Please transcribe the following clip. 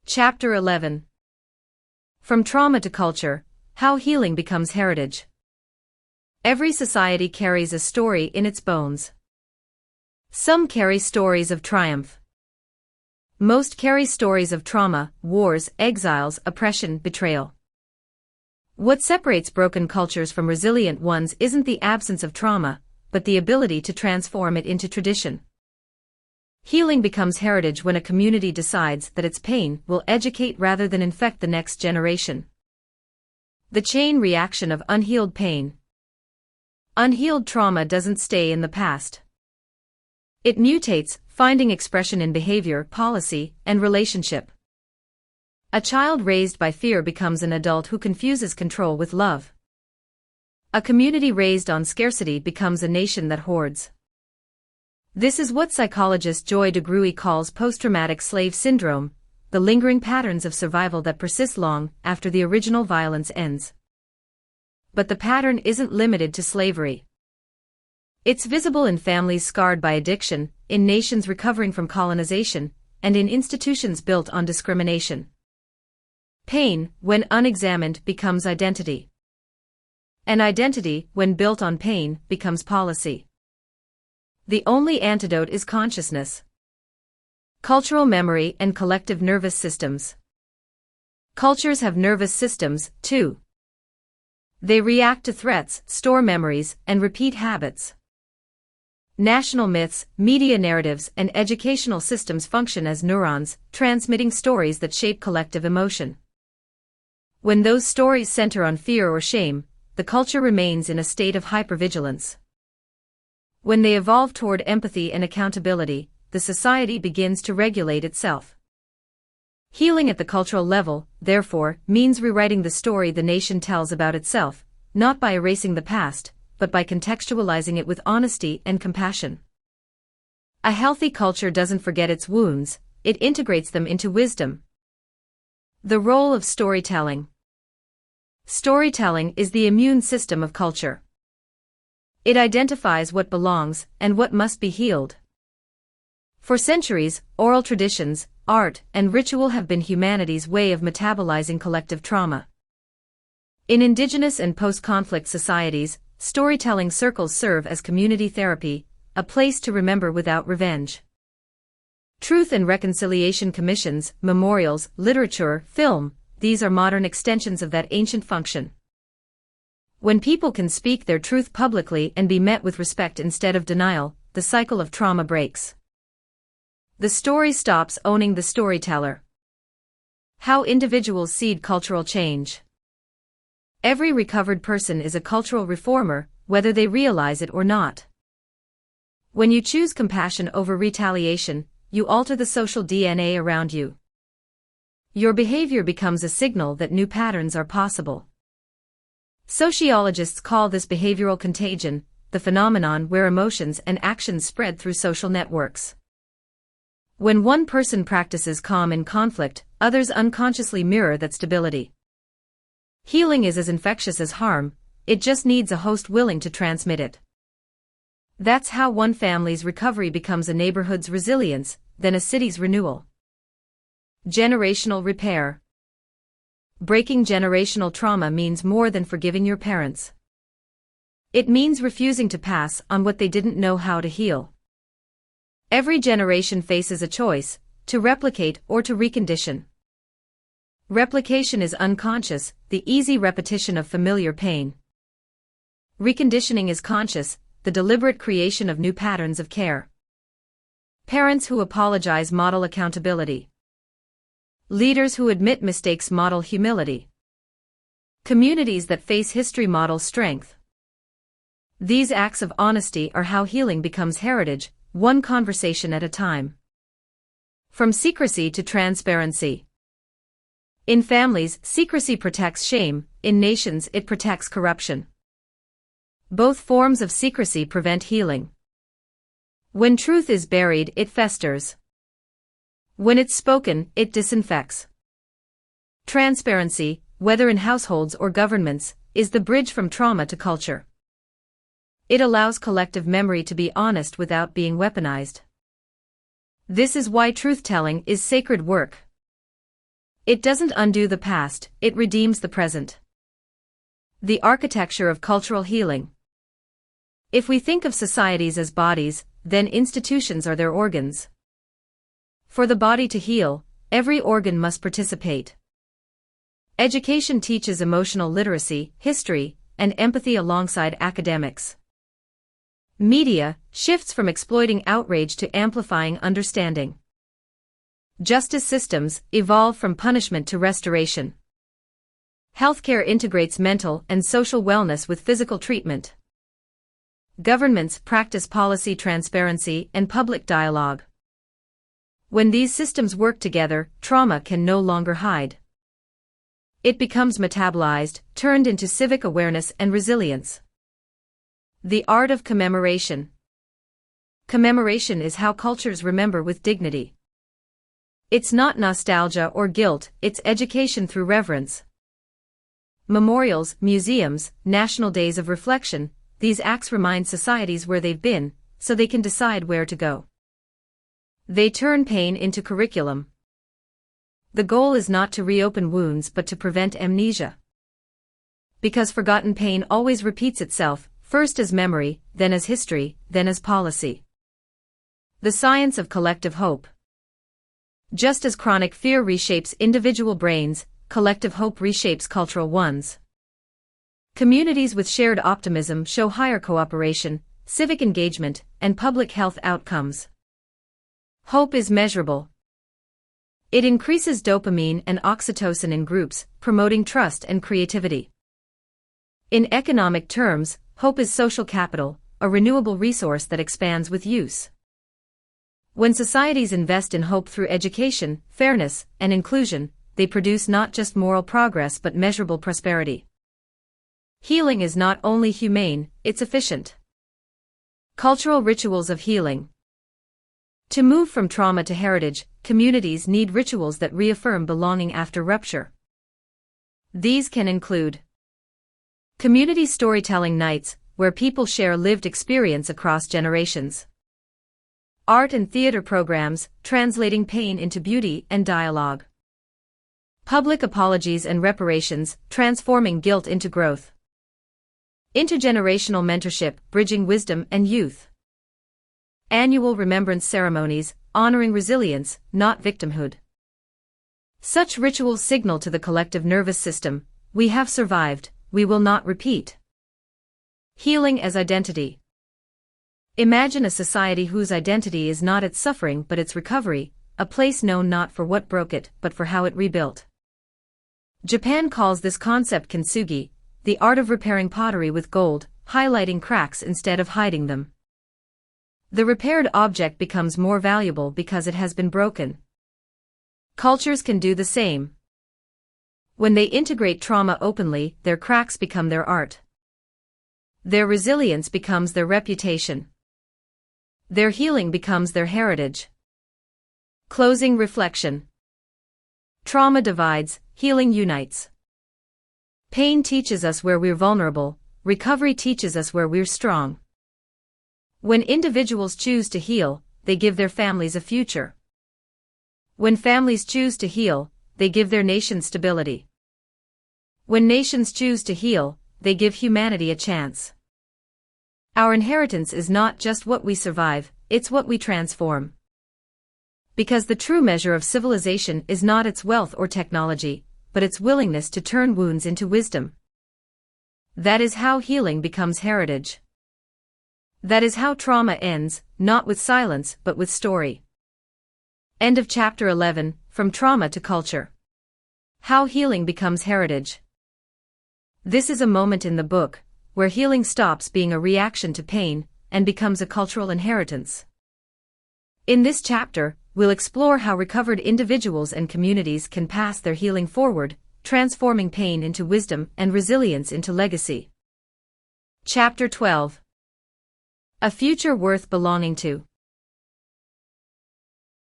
Chapter 11. From Trauma to Culture, How Healing Becomes Heritage. Every society carries a story in its bones. Some carry stories of triumph. Most carry stories of trauma, wars, exiles, oppression, betrayal. What separates broken cultures from resilient ones isn't the absence of trauma, but the ability to transform it into tradition. Healing becomes heritage when a community decides that its pain will educate rather than infect the next generation. The chain reaction of unhealed pain. Unhealed trauma doesn't stay in the past. It mutates, finding expression in behavior, policy, and relationship. A child raised by fear becomes an adult who confuses control with love. A community raised on scarcity becomes a nation that hoards. This is what psychologist Joy DeGruy calls post-traumatic slave syndrome, the lingering patterns of survival that persist long after the original violence ends. But the pattern isn't limited to slavery. It's visible in families scarred by addiction, in nations recovering from colonization, and in institutions built on discrimination. Pain, when unexamined, becomes identity. And identity, when built on pain, becomes policy. The only antidote is consciousness. Cultural memory and collective nervous systems. Cultures have nervous systems, too. They react to threats, store memories, and repeat habits. National myths, media narratives, and educational systems function as neurons, transmitting stories that shape collective emotion. When those stories center on fear or shame, the culture remains in a state of hypervigilance. When they evolve toward empathy and accountability, the society begins to regulate itself. Healing at the cultural level, therefore, means rewriting the story the nation tells about itself, not by erasing the past, but by contextualizing it with honesty and compassion. A healthy culture doesn't forget its wounds, it integrates them into wisdom. The role of storytelling. Storytelling is the immune system of culture. It identifies what belongs and what must be healed. For centuries, oral traditions, art, and ritual have been humanity's way of metabolizing collective trauma. In indigenous and post-conflict societies, storytelling circles serve as community therapy, a place to remember without revenge. Truth and reconciliation commissions, memorials, literature, film, these are modern extensions of that ancient function. When people can speak their truth publicly and be met with respect instead of denial, the cycle of trauma breaks. The story stops owning the storyteller. How individuals seed cultural change. Every recovered person is a cultural reformer, whether they realize it or not. When you choose compassion over retaliation, you alter the social DNA around you. Your behavior becomes a signal that new patterns are possible. Sociologists call this behavioral contagion, the phenomenon where emotions and actions spread through social networks. When one person practices calm in conflict, others unconsciously mirror that stability. Healing is as infectious as harm, it just needs a host willing to transmit it. That's how one family's recovery becomes a neighborhood's resilience, then a city's renewal. Generational repair. Breaking generational trauma means more than forgiving your parents. It means refusing to pass on what they didn't know how to heal. Every generation faces a choice, to replicate or to recondition. Replication is unconscious, the easy repetition of familiar pain. Reconditioning is conscious, the deliberate creation of new patterns of care. Parents who apologize model accountability. Leaders who admit mistakes model humility. Communities that face history model strength. These acts of honesty are how healing becomes heritage, one conversation at a time. From secrecy to transparency. In families, secrecy protects shame, in nations it protects corruption. Both forms of secrecy prevent healing. When truth is buried, it festers. When it's spoken, it disinfects. Transparency, whether in households or governments, is the bridge from trauma to culture. It allows collective memory to be honest without being weaponized. This is why truth-telling is sacred work. It doesn't undo the past, it redeems the present. The architecture of cultural healing. If we think of societies as bodies, then institutions are their organs. For the body to heal, every organ must participate. Education teaches emotional literacy, history, and empathy alongside academics. Media shifts from exploiting outrage to amplifying understanding. Justice systems evolve from punishment to restoration. Healthcare integrates mental and social wellness with physical treatment. Governments practice policy transparency and public dialogue. When these systems work together, trauma can no longer hide. It becomes metabolized, turned into civic awareness and resilience. The art of commemoration. Commemoration is how cultures remember with dignity. It's not nostalgia or guilt, it's education through reverence. Memorials, museums, national days of reflection, these acts remind societies where they've been, so they can decide where to go. They turn pain into curriculum. The goal is not to reopen wounds but to prevent amnesia. Because forgotten pain always repeats itself, first as memory, then as history, then as policy. The science of collective hope. Just as chronic fear reshapes individual brains, collective hope reshapes cultural ones. Communities with shared optimism show higher cooperation, civic engagement, and public health outcomes. Hope is measurable. It increases dopamine and oxytocin in groups, promoting trust and creativity. In economic terms, hope is social capital, a renewable resource that expands with use. When societies invest in hope through education, fairness, and inclusion, they produce not just moral progress but measurable prosperity. Healing is not only humane, it's efficient. Cultural rituals of healing. To move from trauma to heritage, communities need rituals that reaffirm belonging after rupture. These can include community storytelling nights, where people share lived experience across generations. Art and theater programs, translating pain into beauty and dialogue. Public apologies and reparations, transforming guilt into growth. Intergenerational mentorship, bridging wisdom and youth. Annual remembrance ceremonies, honoring resilience, not victimhood. Such rituals signal to the collective nervous system, we have survived, we will not repeat. Healing as identity. Imagine a society whose identity is not its suffering but its recovery, a place known not for what broke it but for how it rebuilt. Japan calls this concept kintsugi, the art of repairing pottery with gold, highlighting cracks instead of hiding them. The repaired object becomes more valuable because it has been broken. Cultures can do the same. When they integrate trauma openly, their cracks become their art. Their resilience becomes their reputation. Their healing becomes their heritage. Closing reflection. Trauma divides, healing unites. Pain teaches us where we're vulnerable, recovery teaches us where we're strong. When individuals choose to heal, they give their families a future. When families choose to heal, they give their nation stability. When nations choose to heal, they give humanity a chance. Our inheritance is not just what we survive, it's what we transform. Because the true measure of civilization is not its wealth or technology, but its willingness to turn wounds into wisdom. That is how healing becomes heritage. That is how trauma ends, not with silence but with story. End of chapter 11, From Trauma to Culture. How healing becomes heritage. This is a moment in the book where healing stops being a reaction to pain and becomes a cultural inheritance. In this chapter, we'll explore how recovered individuals and communities can pass their healing forward, transforming pain into wisdom and resilience into legacy. Chapter 12. A Future Worth Belonging to.